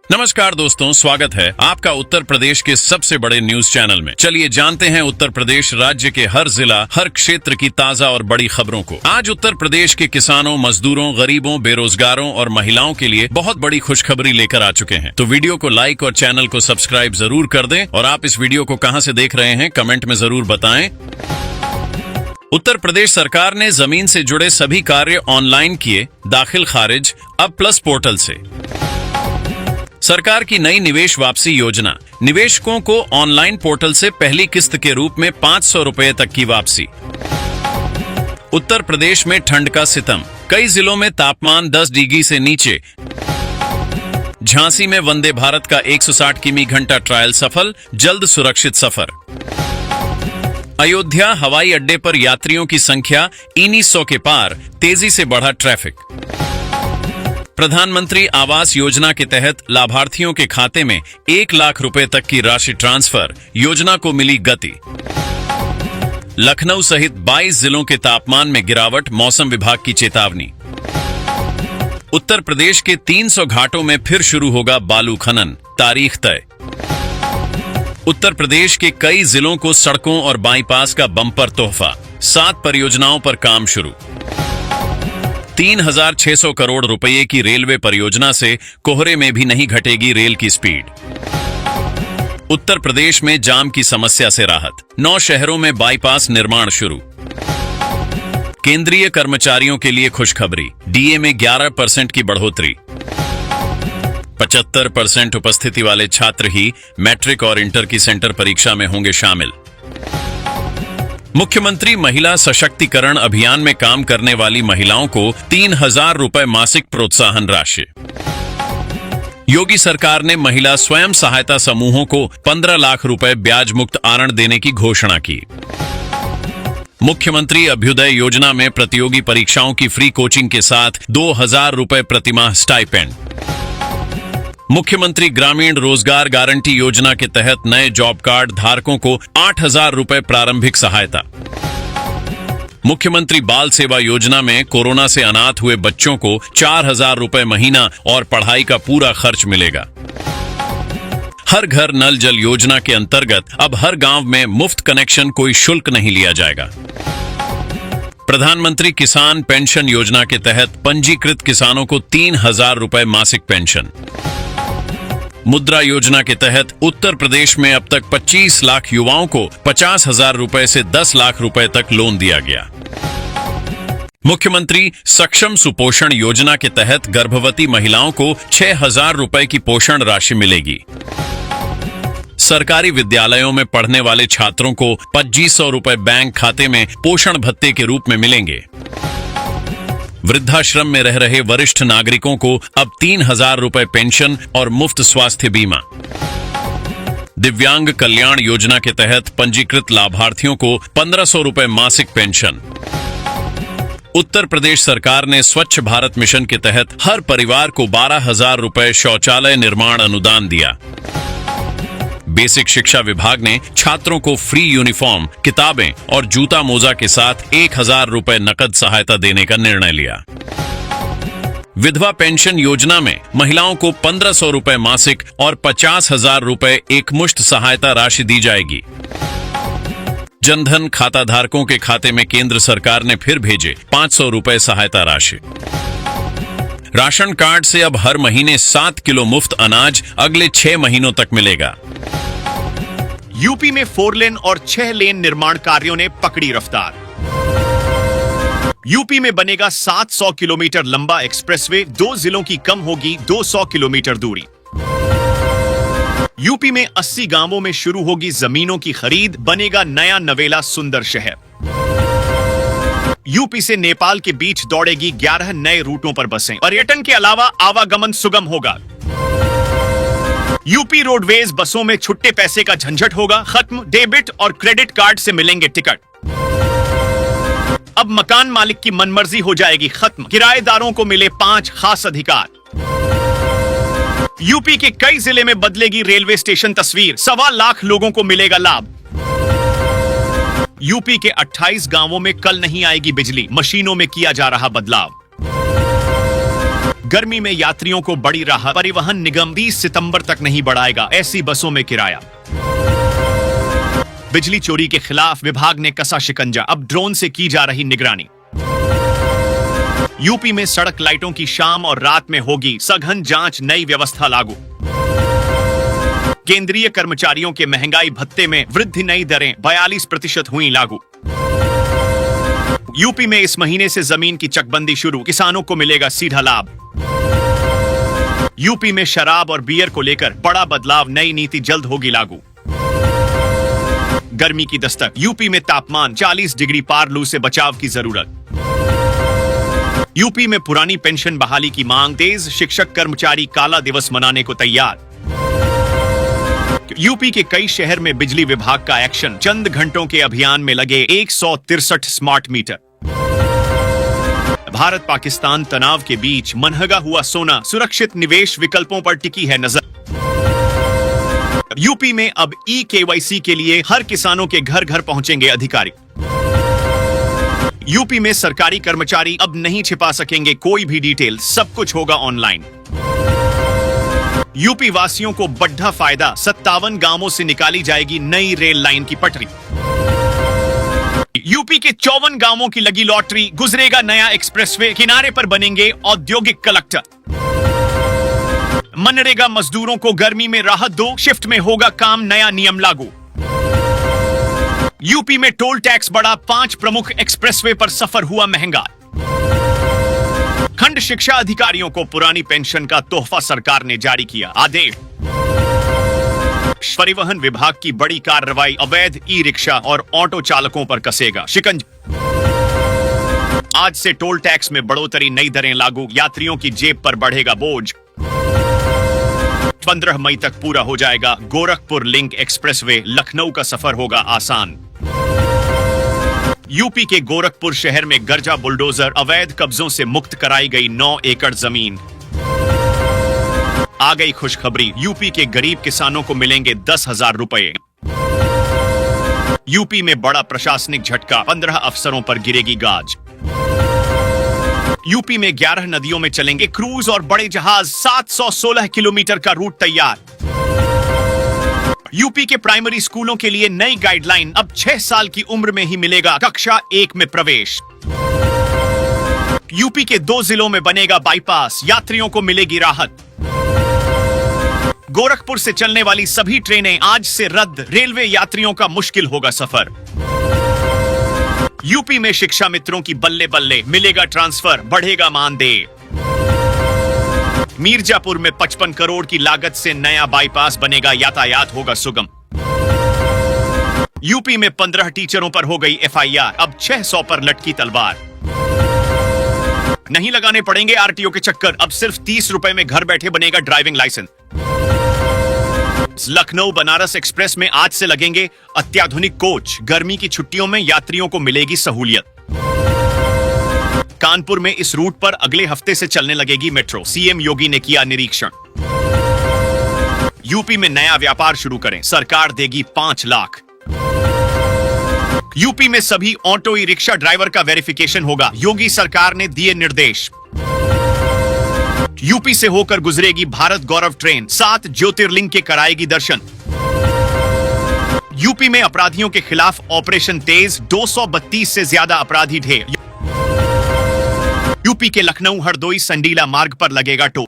नमस्कार दोस्तों, स्वागत है आपका उत्तर प्रदेश के सबसे बड़े न्यूज चैनल में। चलिए जानते हैं उत्तर प्रदेश राज्य के हर जिला, हर क्षेत्र की ताजा और बड़ी खबरों को। आज उत्तर प्रदेश के किसानों, मजदूरों, गरीबों, बेरोजगारों और महिलाओं के लिए बहुत बड़ी खुशखबरी लेकर आ चुके हैं। तो वीडियो को लाइक और चैनल को सब्सक्राइब जरूर कर दें। और आप इस वीडियो को कहां से देख रहे हैं, कमेंट में जरूर बताएं। उत्तर प्रदेश सरकार ने जमीन से जुड़े सभी कार्य ऑनलाइन किए, दाखिल खारिज अब प्लस पोर्टल से। सरकार की नई निवेश वापसी योजना, निवेशकों को ऑनलाइन पोर्टल से पहली किस्त के रूप में 500 रुपए तक की वापसी। उत्तर प्रदेश में ठंड का सितम, कई जिलों में तापमान 10 डिग्री से नीचे। झांसी में वंदे भारत का 160 किमी घंटा ट्रायल सफल, जल्द सुरक्षित सफर। अयोध्या हवाई अड्डे पर यात्रियों की संख्या 1900 के पार, तेजी से बढ़ा ट्रैफिक। प्रधानमंत्री आवास योजना के तहत लाभार्थियों के खाते में 1 लाख रुपए तक की राशि ट्रांसफर, योजना को मिली गति। लखनऊ सहित 22 जिलों के तापमान में गिरावट, मौसम विभाग की चेतावनी। उत्तर प्रदेश के 300 घाटों में फिर शुरू होगा बालू खनन, तारीख तय। उत्तर प्रदेश के कई जिलों को सड़कों और बाईपास का बम्पर तोहफा, 7 परियोजनाओं पर काम शुरू। 3600 करोड़ रुपए की रेलवे परियोजना से कोहरे में भी नहीं घटेगी रेल की स्पीड। उत्तर प्रदेश में जाम की समस्या से राहत, 9 शहरों में बाईपास निर्माण शुरू। केंद्रीय कर्मचारियों के लिए खुशखबरी, डीए में 11% की बढ़ोतरी। 75% उपस्थिति वाले छात्र ही मैट्रिक और इंटर की सेंटर परीक्षा में होंगे शामिल। मुख्यमंत्री महिला सशक्तिकरण अभियान में काम करने वाली महिलाओं को 3000 रुपए मासिक प्रोत्साहन राशि। योगी सरकार ने महिला स्वयं सहायता समूहों को 15 लाख रुपए ब्याज मुक्त आरण देने की घोषणा की। मुख्यमंत्री अभ्युदय योजना में प्रतियोगी परीक्षाओं की फ्री कोचिंग के साथ 2000 रुपए प्रतिमाह स्टाइपेंड। मुख्यमंत्री ग्रामीण रोजगार गारंटी योजना के तहत नए जॉब कार्ड धारकों को 8000 रुपए प्रारंभिक सहायता। मुख्यमंत्री बाल सेवा योजना में कोरोना से अनाथ हुए बच्चों को 4000 रुपए महीना और पढ़ाई का पूरा खर्च मिलेगा। हर घर नल जल योजना के अंतर्गत अब हर गांव में मुफ्त कनेक्शन, कोई शुल्क नहीं लिया जाएगा। प्रधानमंत्री किसान पेंशन योजना के तहत पंजीकृत किसानों को 3000 रुपए मासिक पेंशन। मुद्रा योजना के तहत उत्तर प्रदेश में अब तक 25 लाख युवाओं को 50,000 रुपए से 10 लाख रुपए तक लोन दिया गया। मुख्यमंत्री सक्षम सुपोषण योजना के तहत गर्भवती महिलाओं को 6000 रुपए की पोषण राशि मिलेगी। सरकारी विद्यालयों में पढ़ने वाले छात्रों को 2500 रुपए बैंक खाते में पोषण भत्ते के रूप में मिलेंगे। वृद्धाश्रम में रह रहे वरिष्ठ नागरिकों को अब 3000 रुपए पेंशन और मुफ्त स्वास्थ्य बीमा। दिव्यांग कल्याण योजना के तहत पंजीकृत लाभार्थियों को 1500 रुपए मासिक पेंशन। उत्तर प्रदेश सरकार ने स्वच्छ भारत मिशन के तहत हर परिवार को 12,000 रुपए शौचालय निर्माण अनुदान दिया। बेसिक शिक्षा विभाग ने छात्रों को फ्री यूनिफॉर्म, किताबें और जूता मोजा के साथ 1000 रुपए नकद सहायता देने का निर्णय लिया। विधवा पेंशन योजना में महिलाओं को 1500 रुपए मासिक और 50,000 रुपए एकमुश्त सहायता राशि दी जाएगी। जनधन खाता धारकों के खाते में केंद्र सरकार ने फिर भेजे 500 रुपए सहायता राशि। राशन कार्ड से अब हर महीने 7 किलो मुफ्त अनाज अगले 6 महीनों तक मिलेगा। यूपी में 4 लेन और 6 लेन निर्माण कार्यों ने पकड़ी रफ्तार। यूपी में बनेगा 700 किलोमीटर लंबा एक्सप्रेसवे, 2 जिलों की कम होगी 200 किलोमीटर दूरी। यूपी में 80 गांवों में शुरू होगी जमीनों की खरीद, बनेगा नया नवेला सुंदर शहर। यूपी से नेपाल के बीच दौड़ेगी 11 नए रूटों पर बसें। पर्यटन के अलावा आवागमन सुगम होगा। यूपी रोडवेज बसों में छुट्टे पैसे का झंझट होगा खत्म, डेबिट और क्रेडिट कार्ड से मिलेंगे टिकट। अब मकान मालिक की मनमर्जी हो जाएगी खत्म, किराएदारों को मिले 5 खास अधिकार। यूपी के कई जिले में बदलेगी रेलवे स्टेशन तस्वीर, 1.25 लाख लोगों को मिलेगा लाभ। यूपी के 28 गांवों में कल नहीं आएगी बिजली, मशीनों में किया जा रहा बदलाव। गर्मी में यात्रियों को बड़ी राहत, परिवहन निगम 30 सितंबर तक नहीं बढ़ाएगा ऐसी बसों में किराया। बिजली चोरी के खिलाफ विभाग ने कसा शिकंजा, अब ड्रोन से की जा रही निगरानी। यूपी में सड़क लाइटों की शाम और रात में होगी सघन जांच, नई व्यवस्था लागू। केंद्रीय कर्मचारियों के महंगाई भत्ते में वृद्धि, नई दरें 42% हुई लागू। यूपी में इस महीने से जमीन की चकबंदी शुरू, किसानों को मिलेगा सीधा लाभ। यूपी में शराब और बियर को लेकर बड़ा बदलाव, नई नीति जल्द होगी लागू। गर्मी की दस्तक, यूपी में तापमान 40 डिग्री पार, लू से बचाव की जरूरत। यूपी में पुरानी पेंशन बहाली की मांग तेज, शिक्षक कर्मचारी काला दिवस मनाने को तैयार। यूपी के कई शहर में बिजली विभाग का एक्शन, चंद घंटों के अभियान में लगे 163 स्मार्ट मीटर। भारत पाकिस्तान तनाव के बीच महंगा हुआ सोना, सुरक्षित निवेश विकल्पों पर टिकी है नजर। यूपी में अब ई-केवाईसी के लिए हर किसानों के घर घर पहुंचेंगे अधिकारी। यूपी में सरकारी कर्मचारी अब नहीं छिपा सकेंगे कोई भी डिटेल, सब कुछ होगा ऑनलाइन। यूपी वासियों को बड़ा फायदा, 57 गांवों से निकाली जाएगी नई रेल लाइन की पटरी। यूपी के 54 गांवों की लगी लॉटरी, गुजरेगा नया एक्सप्रेसवे, किनारे पर बनेंगे औद्योगिक कलेक्टर। मनरेगा मजदूरों को गर्मी में राहत दो, शिफ्ट में होगा काम, नया नियम लागू। यूपी में टोल टैक्स बढ़ा, 5 प्रमुख एक्सप्रेसवे पर सफर हुआ महंगा। खंड शिक्षा अधिकारियों को पुरानी पेंशन का तोहफा सरकार ने जारी किया आदेश। परिवहन विभाग की बड़ी कार्रवाई, अवैध ई रिक्शा और ऑटो चालकों पर कसेगा शिकंजा। आज से टोल टैक्स में बढ़ोतरी, नई दरें लागू, यात्रियों की जेब पर बढ़ेगा बोझ। 15 मई तक पूरा हो जाएगा गोरखपुर लिंक एक्सप्रेसवे, लखनऊ का सफर होगा आसान। यूपी के गोरखपुर शहर में गरजा बुलडोजर, अवैध कब्जों से मुक्त कराई गई 9 एकड़ जमीन। आ गई खुशखबरी, यूपी के गरीब किसानों को मिलेंगे 10,000 रुपए। यूपी में बड़ा प्रशासनिक झटका, 15 अफसरों पर गिरेगी गाज। यूपी में 11 नदियों में चलेंगे क्रूज और बड़े जहाज, 716 किलोमीटर का रूट तैयार। यूपी के प्राइमरी स्कूलों के लिए नई गाइडलाइन, अब 6 साल की उम्र में ही मिलेगा कक्षा 1 में प्रवेश। यूपी के 2 जिलों में बनेगा बाईपास, यात्रियों को मिलेगी राहत। गोरखपुर से चलने वाली सभी ट्रेनें आज से रद्द, रेलवे यात्रियों का मुश्किल होगा सफर। यूपी में शिक्षा मित्रों की बल्ले बल्ले, मिलेगा ट्रांसफर, बढ़ेगा मानदेय। मीरजापुर में 55 करोड़ की लागत से नया बाईपास बनेगा, यातायात होगा सुगम। यूपी में 15 टीचरों पर हो गई एफआईआर, अब 600 पर लटकी तलवार। नहीं लगाने पड़ेंगे आरटीओ के चक्कर, अब सिर्फ 30 रुपए में घर बैठे बनेगा driving license. Lucknow Banaras express में आज से लगेंगे अत्याधुनिक कोच, गर्मी की छुट्टियों में यात्रियों को मिलेगी सहूलियत। कानपुर में इस रूट पर अगले हफ्ते से चलने लगेगी मेट्रो, सीएम योगी ने किया निरीक्षण। यूपी में नया व्यापार शुरू करें, सरकार देगी 5 लाख। यूपी में सभी ऑटो ई रिक्शा ड्राइवर का वेरिफिकेशन होगा, योगी सरकार ने दिए निर्देश। यूपी से होकर गुजरेगी भारत गौरव ट्रेन, 7 ज्योतिर्लिंग के कराएगी दर्शन। यूपी में अपराधियों के खिलाफ ऑपरेशन तेज, 232 से ज्यादा अपराधी ढेर। यूपी के लखनऊ हरदोई संडीला मार्ग पर लगेगा टोल।